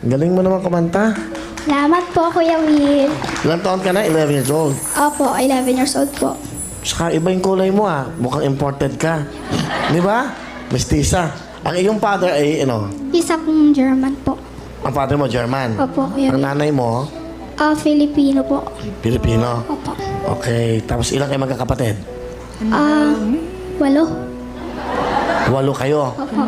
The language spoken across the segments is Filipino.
Galing mo naman kumanta. Salamat po, Kuya Will. Ilang taon ka na? 11 years old. Opo, 11 years old po. Saka iba yung kulay mo ah. Mukhang imported ka. Di ba? Mestiza. Ang iyong father ay, Isa pong German po. ang father mo German. Opo, Kuya Ang Will. nanay mo, Filipino po. Pilipino. Opo. Okay. Tapos ilang kayo magkakapatid? 8. 8 kayo. Opo.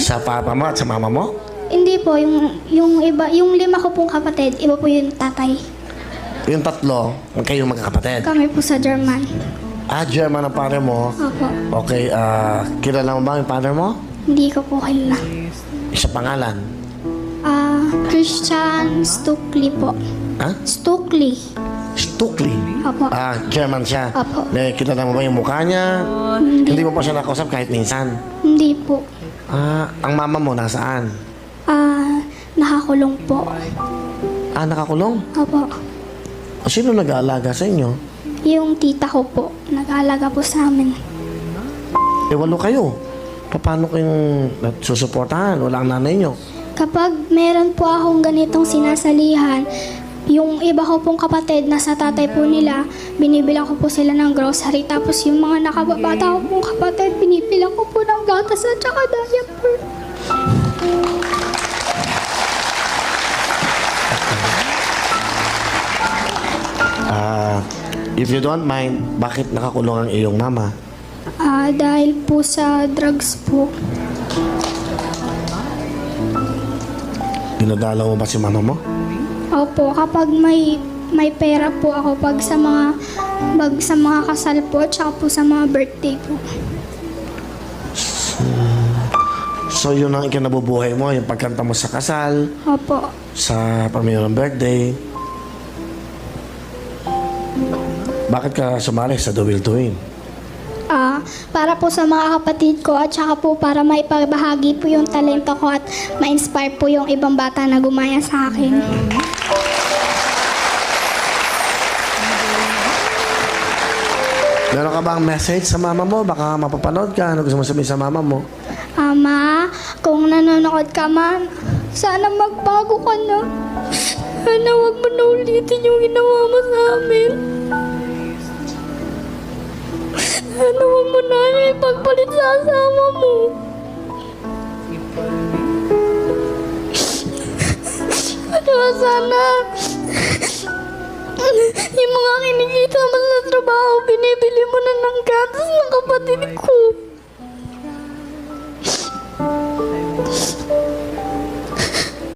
Sa papa mo at sa mama mo? Hindi po, yung iba, yung 5 ko pong kapatid, iba po yung tatay. Yung 3, kayo magkakapatid. Kami po sa German. German ang father mo. Opo. Okay, kilala mo ba yung father mo? Hindi ko po kilala. Isa pangalan. Christian Stukli po. Ha? Stukli. Stukli. Opo. German siya. Opo. Kilala mo ba yung mukha niya? Hindi mo pa siya nakausap kahit minsan. Hindi po. Ang mama mo nasaan? Nakakulong po. Nakakulong? Opo. Sino nag-aalaga sa inyo? Yung tita ko po, nag-aalaga po sa amin. 8 kayo. Paano kayong susuportahan? Wala ang nanay nyo. Kapag meron po akong ganitong sinasalihan, yung iba ko pong kapatid na sa tatay po nila, binibilang ko po sila ng grocery. Tapos yung mga nakababata ko pong kapatid, binibilang ko po ng gatas at saka diaper. If you don't mind, bakit nakakulong ang iyong mama? Dahil po sa drugs po. Dinadalaw mo ba si mama mo? Opo, kapag may pera po ako pag sa mga kasal po at saka po sa mga birthday po. So yun ang ikinabubuhay mo, yung pagkanta mo sa kasal, Opo. sa pamilya ng birthday. Bakit ka sumali sa The Will to Win? Para po sa mga kapatid ko at saka po para maipabahagi po yung talento ko at ma-inspire po yung ibang bata na gumaya sa akin. Meron ka bang message sa mama mo? Baka mapapanood ka. Ano gusto mo sabihin sa mama mo? Ma, kung nanonood ka man, sana magbago ka na. Sana wag mo na ulitin yung ginawa mo sa amin. Sana wag mo na ipagpalit sa asawa mo. Sana yung mga kinikita mo sa trabaho, binibili mo na ng gatas ng kapatid ko.